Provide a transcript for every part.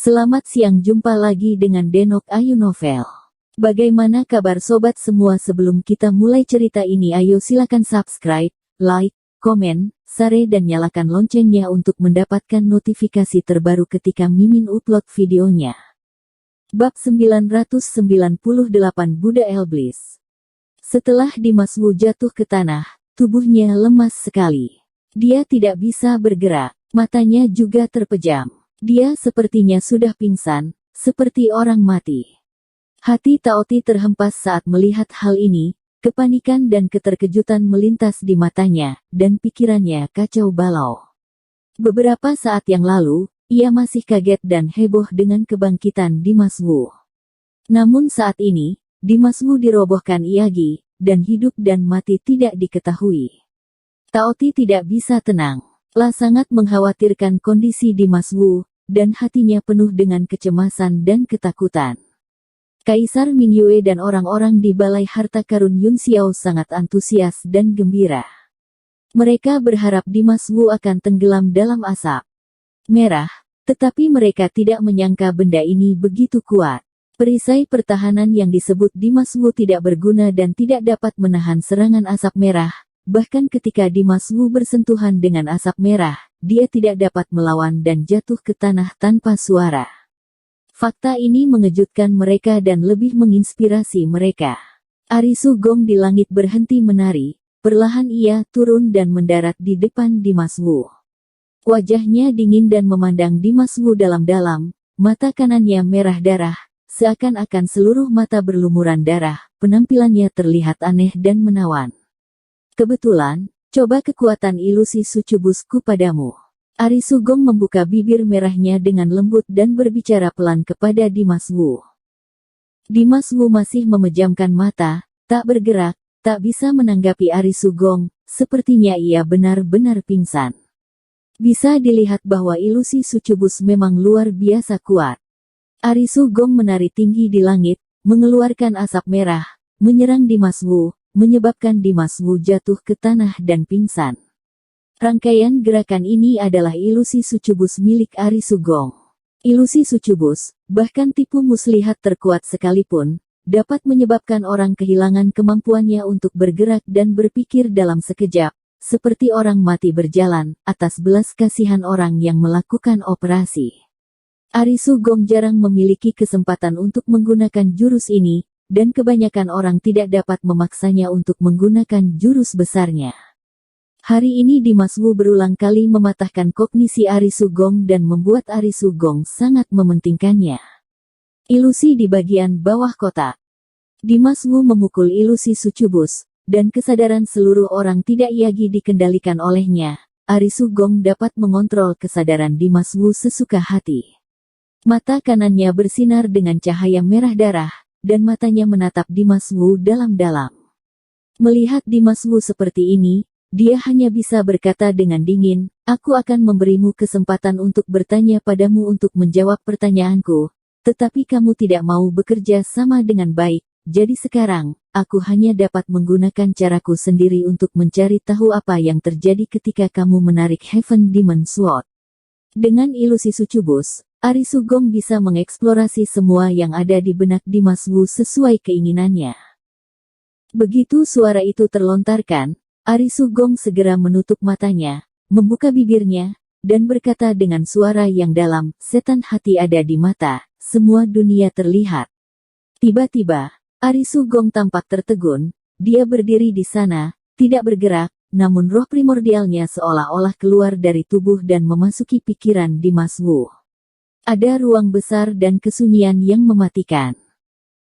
Selamat siang, jumpa lagi dengan Denok Ayu Novel. Bagaimana kabar sobat semua? Sebelum kita mulai cerita ini, ayo silakan subscribe, like, komen, share dan nyalakan loncengnya untuk mendapatkan notifikasi terbaru ketika Mimin upload videonya. Bab 998 Buddha Iblis. Setelah Dimas Wu jatuh ke tanah, tubuhnya lemas sekali. Dia tidak bisa bergerak, matanya juga terpejam. Dia sepertinya sudah pingsan, seperti orang mati. Hati Taoti terhempas saat melihat hal ini, kepanikan dan keterkejutan melintas di matanya, dan pikirannya kacau balau. Beberapa saat yang lalu, ia masih kaget dan heboh dengan kebangkitan Dimas Wu. Namun saat ini, Dimas Wu dirobohkan Iyagi, dan hidup dan mati tidak diketahui. Taoti tidak bisa tenang. Sangat mengkhawatirkan kondisi Dimas Wu, dan hatinya penuh dengan kecemasan dan ketakutan. Kaisar Mingyue dan orang-orang di Balai Harta Karun Yun Xiao sangat antusias dan gembira. Mereka berharap Dimas Wu akan tenggelam dalam asap merah, tetapi mereka tidak menyangka benda ini begitu kuat. Perisai pertahanan yang disebut Dimas Wu tidak berguna dan tidak dapat menahan serangan asap merah. Bahkan ketika Dimas Wu bersentuhan dengan asap merah, dia tidak dapat melawan dan jatuh ke tanah tanpa suara. Fakta ini mengejutkan mereka dan lebih menginspirasi mereka. Arisu Gong di langit berhenti menari, perlahan ia turun dan mendarat di depan Dimas Wu. Wajahnya dingin dan memandang Dimas Wu dalam-dalam, mata kanannya merah darah, seakan-akan seluruh mata berlumuran darah, penampilannya terlihat aneh dan menawan. Kebetulan, coba kekuatan ilusi sucubusku padamu. Arisu Gong membuka bibir merahnya dengan lembut dan berbicara pelan kepada Dimas Wu. Dimas Wu masih memejamkan mata, tak bergerak, tak bisa menanggapi Arisu Gong, sepertinya ia benar-benar pingsan. Bisa dilihat bahwa ilusi sucubus memang luar biasa kuat. Arisu Gong menari tinggi di langit, mengeluarkan asap merah, menyerang Dimas Wu, menyebabkan Dimas Wu jatuh ke tanah dan pingsan. Rangkaian gerakan ini adalah ilusi sucubus milik Arisu Gong. Ilusi sucubus, bahkan tipu muslihat terkuat sekalipun, dapat menyebabkan orang kehilangan kemampuannya untuk bergerak dan berpikir dalam sekejap, seperti orang mati berjalan, atas belas kasihan orang yang melakukan operasi. Arisu Gong jarang memiliki kesempatan untuk menggunakan jurus ini, dan kebanyakan orang tidak dapat memaksanya untuk menggunakan jurus besarnya. Hari ini Dimas Wu berulang kali mematahkan kognisi Arisu Gong dan membuat Arisu Gong sangat mementingkannya. Ilusi di bagian bawah kotak. Dimas Wu memukul ilusi sucubus, dan kesadaran seluruh orang tidak Iyagi dikendalikan olehnya. Arisu Gong dapat mengontrol kesadaran Dimas Wu sesuka hati. Mata kanannya bersinar dengan cahaya merah darah, dan matanya menatap Dimas Wu dalam-dalam. Melihat Dimas Wu seperti ini, dia hanya bisa berkata dengan dingin, "Aku akan memberimu kesempatan untuk bertanya padamu untuk menjawab pertanyaanku, tetapi kamu tidak mau bekerja sama dengan baik, jadi sekarang, aku hanya dapat menggunakan caraku sendiri untuk mencari tahu apa yang terjadi ketika kamu menarik Heaven Demon Sword." Dengan ilusi sucubus, Arisu Gong bisa mengeksplorasi semua yang ada di benak Dimas Wu sesuai keinginannya. Begitu suara itu terlontarkan, Arisu Gong segera menutup matanya, membuka bibirnya, dan berkata dengan suara yang dalam, "Setan hati ada di mata, semua dunia terlihat." Tiba-tiba, Arisu Gong tampak tertegun, dia berdiri di sana, tidak bergerak, namun roh primordialnya seolah-olah keluar dari tubuh dan memasuki pikiran Dimas Wu. Ada ruang besar dan kesunyian yang mematikan.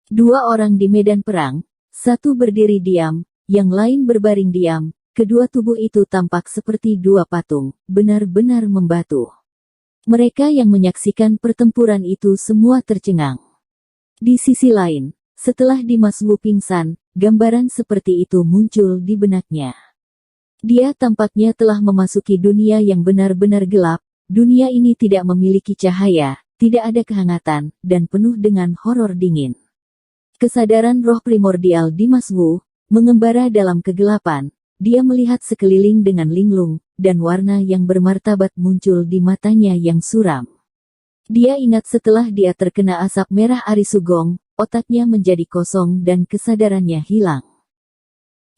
Dua orang di medan perang, satu berdiri diam, yang lain berbaring diam, kedua tubuh itu tampak seperti dua patung, benar-benar membatu. Mereka yang menyaksikan pertempuran itu semua tercengang. Di sisi lain, setelah Dimas Wu pingsan, gambaran seperti itu muncul di benaknya. Dia tampaknya telah memasuki dunia yang benar-benar gelap. Dunia ini tidak memiliki cahaya, tidak ada kehangatan, dan penuh dengan horor dingin. Kesadaran roh primordial Dimas Wu mengembara dalam kegelapan. Dia melihat sekeliling dengan linglung, dan warna yang bermartabat muncul di matanya yang suram. Dia ingat setelah dia terkena asap merah Ari Sugong, otaknya menjadi kosong dan kesadarannya hilang.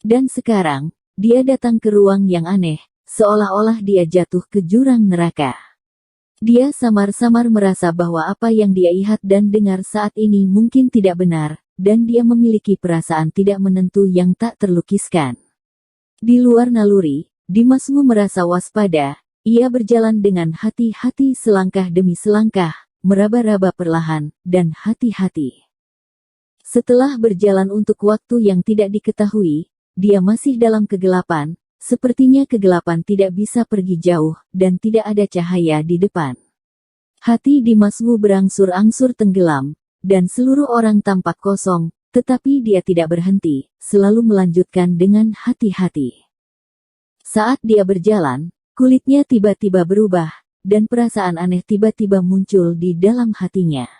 Dan sekarang, dia datang ke ruang yang aneh, seolah-olah dia jatuh ke jurang neraka. Dia samar-samar merasa bahwa apa yang dia lihat dan dengar saat ini mungkin tidak benar, dan dia memiliki perasaan tidak menentu yang tak terlukiskan. Di luar naluri, Dimas Wu merasa waspada. Ia berjalan dengan hati-hati selangkah demi selangkah, meraba-raba perlahan, dan hati-hati. Setelah berjalan untuk waktu yang tidak diketahui, dia masih dalam kegelapan. Sepertinya kegelapan tidak bisa pergi jauh, dan tidak ada cahaya di depan. Hati Dimas Wu berangsur-angsur tenggelam, dan seluruh orang tampak kosong, tetapi dia tidak berhenti, selalu melanjutkan dengan hati-hati. Saat dia berjalan, kulitnya tiba-tiba berubah, dan perasaan aneh tiba-tiba muncul di dalam hatinya.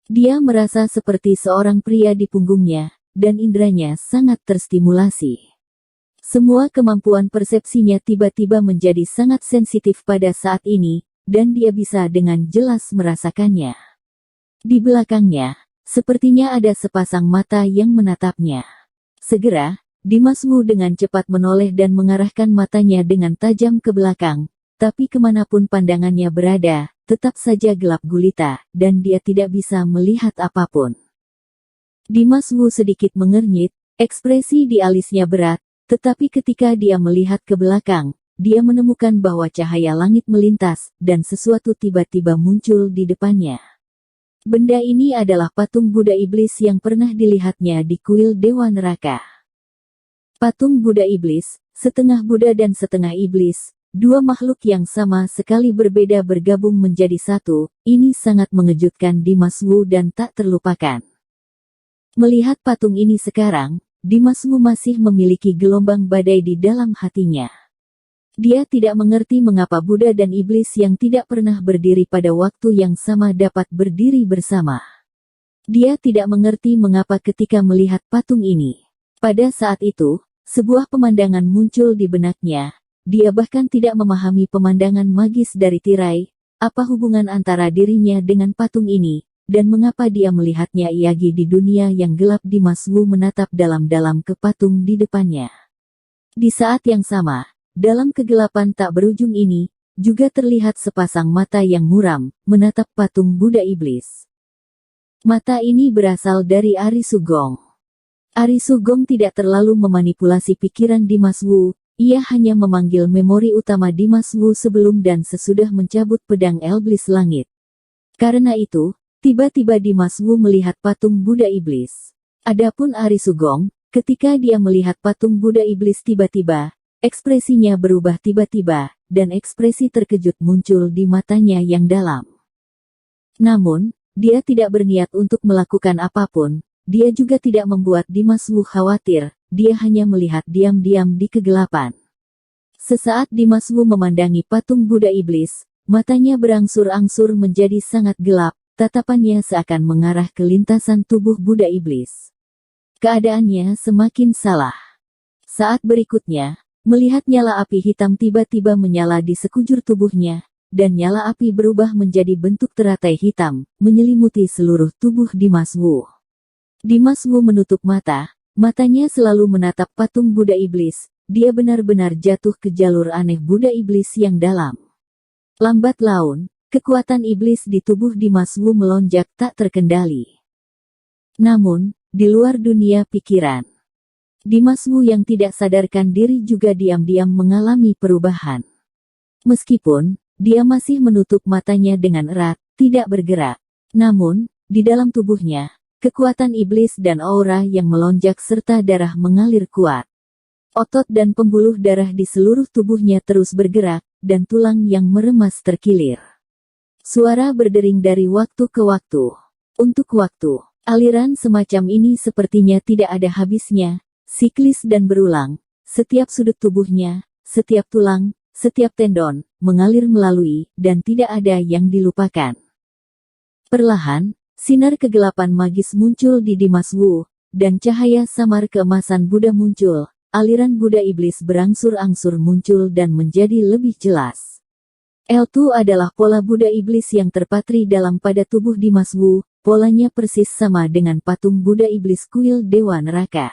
Dia merasa seperti seorang pria di punggungnya, dan indranya sangat terstimulasi. Semua kemampuan persepsinya tiba-tiba menjadi sangat sensitif pada saat ini, dan dia bisa dengan jelas merasakannya. Di belakangnya, sepertinya ada sepasang mata yang menatapnya. Segera, Dimas Wu dengan cepat menoleh dan mengarahkan matanya dengan tajam ke belakang, tapi kemanapun pandangannya berada, tetap saja gelap gulita, dan dia tidak bisa melihat apapun. Dimas Wu sedikit mengernyit, ekspresi di alisnya berat, tetapi ketika dia melihat ke belakang, dia menemukan bahwa cahaya langit melintas, dan sesuatu tiba-tiba muncul di depannya. Benda ini adalah patung Buddha Iblis yang pernah dilihatnya di kuil Dewa Neraka. Patung Buddha Iblis, setengah Buddha dan setengah Iblis, dua makhluk yang sama sekali berbeda bergabung menjadi satu, ini sangat mengejutkan Dimas Wu dan tak terlupakan. Melihat patung ini sekarang, Dimas Wu masih memiliki gelombang badai di dalam hatinya. Dia tidak mengerti mengapa Buddha dan Iblis yang tidak pernah berdiri pada waktu yang sama dapat berdiri bersama. Dia tidak mengerti mengapa ketika melihat patung ini. Pada saat itu, sebuah pemandangan muncul di benaknya. Dia bahkan tidak memahami pemandangan magis dari tirai, apa hubungan antara dirinya dengan patung ini, dan mengapa dia melihatnya iagi di dunia yang gelap. Dimas Wu menatap dalam-dalam ke patung di depannya. Di saat yang sama, dalam kegelapan tak berujung ini, juga terlihat sepasang mata yang muram, menatap patung Buddha Iblis. Mata ini berasal dari Ari Sugong. Ari Sugong tidak terlalu memanipulasi pikiran Dimas Wu, ia hanya memanggil memori utama Dimas Wu sebelum dan sesudah mencabut pedang Iblis Langit. Karena itu, tiba-tiba Dimas Wu melihat patung Buddha Iblis. Adapun Ari Sugong, ketika dia melihat patung Buddha Iblis tiba-tiba, ekspresinya berubah tiba-tiba, dan ekspresi terkejut muncul di matanya yang dalam. Namun, dia tidak berniat untuk melakukan apapun, dia juga tidak membuat Dimas Wu khawatir, dia hanya melihat diam-diam di kegelapan. Sesaat Dimas Wu memandangi patung Buddha Iblis, matanya berangsur-angsur menjadi sangat gelap, tatapannya seakan mengarah ke lintasan tubuh Buddha Iblis. Keadaannya semakin salah. Saat berikutnya, melihat nyala api hitam tiba-tiba menyala di sekujur tubuhnya, dan nyala api berubah menjadi bentuk teratai hitam, menyelimuti seluruh tubuh Dimas Wu. Dimas Wu menutup mata, matanya selalu menatap patung Buddha Iblis, dia benar-benar jatuh ke jalur aneh Buddha Iblis yang dalam. Lambat laun, kekuatan iblis di tubuh Dimas Wu melonjak tak terkendali. Namun, di luar dunia pikiran, Dimas Wu yang tidak sadarkan diri juga diam-diam mengalami perubahan. Meskipun, dia masih menutup matanya dengan erat, tidak bergerak. Namun, di dalam tubuhnya, kekuatan iblis dan aura yang melonjak serta darah mengalir kuat. Otot dan pembuluh darah di seluruh tubuhnya terus bergerak, dan tulang yang meremas terkilir. Suara berdering dari waktu ke waktu. Untuk waktu, aliran semacam ini sepertinya tidak ada habisnya, siklis dan berulang. Setiap sudut tubuhnya, setiap tulang, setiap tendon, mengalir melalui, dan tidak ada yang dilupakan. Perlahan, sinar kegelapan magis muncul di Dimas Wu, dan cahaya samar keemasan Buddha muncul, aliran Buddha Iblis berangsur-angsur muncul dan menjadi lebih jelas. L2 adalah pola Buddha iblis yang terpatri dalam pada tubuh Dimas Wu. Polanya persis sama dengan patung Buddha iblis kuil Dewa Neraka.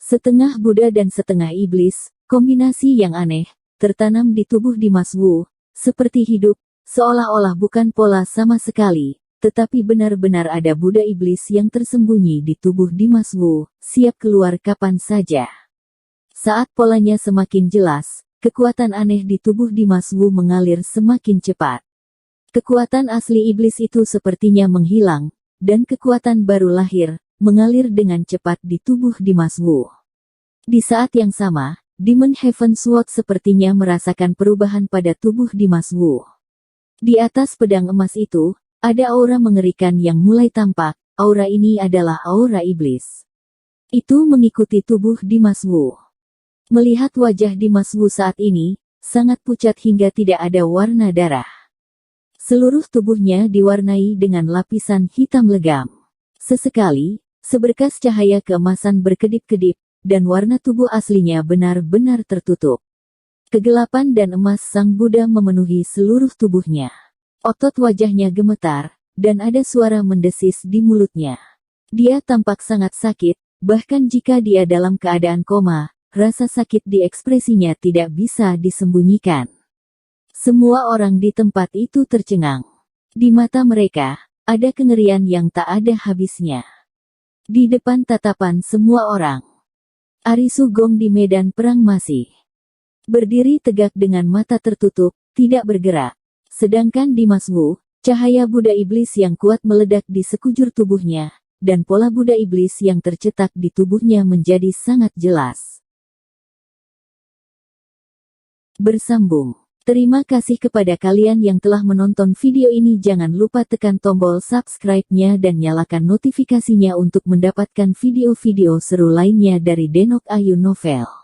Setengah Buddha dan setengah iblis, kombinasi yang aneh, tertanam di tubuh Dimas Wu, seperti hidup, seolah-olah bukan pola sama sekali, tetapi benar-benar ada Buddha iblis yang tersembunyi di tubuh Dimas Wu, siap keluar kapan saja. Saat polanya semakin jelas, kekuatan aneh di tubuh Dimas Wu mengalir semakin cepat. Kekuatan asli iblis itu sepertinya menghilang, dan kekuatan baru lahir, mengalir dengan cepat di tubuh Dimas Wu. Di saat yang sama, Demon Heaven Sword sepertinya merasakan perubahan pada tubuh Dimas Wu. Di atas pedang emas itu, ada aura mengerikan yang mulai tampak. Aura ini adalah aura iblis. Itu mengikuti tubuh Dimas Wu. Melihat wajah Dimas Wu saat ini, sangat pucat hingga tidak ada warna darah. Seluruh tubuhnya diwarnai dengan lapisan hitam legam. Sesekali, seberkas cahaya keemasan berkedip-kedip, dan warna tubuh aslinya benar-benar tertutup. Kegelapan dan emas Sang Buddha memenuhi seluruh tubuhnya. Otot wajahnya gemetar, dan ada suara mendesis di mulutnya. Dia tampak sangat sakit, bahkan jika dia dalam keadaan koma. Rasa sakit di ekspresinya tidak bisa disembunyikan. Semua orang di tempat itu tercengang. Di mata mereka, ada kengerian yang tak ada habisnya. Di depan tatapan semua orang, Ari Sugong di medan perang masih berdiri tegak dengan mata tertutup, tidak bergerak. Sedangkan Dimas Wu, cahaya Buddha iblis yang kuat meledak di sekujur tubuhnya, dan pola Buddha iblis yang tercetak di tubuhnya menjadi sangat jelas. Bersambung. Terima kasih kepada kalian yang telah menonton video ini. Jangan lupa tekan tombol subscribe-nya dan nyalakan notifikasinya untuk mendapatkan video-video seru lainnya dari Denok Ayu Novel.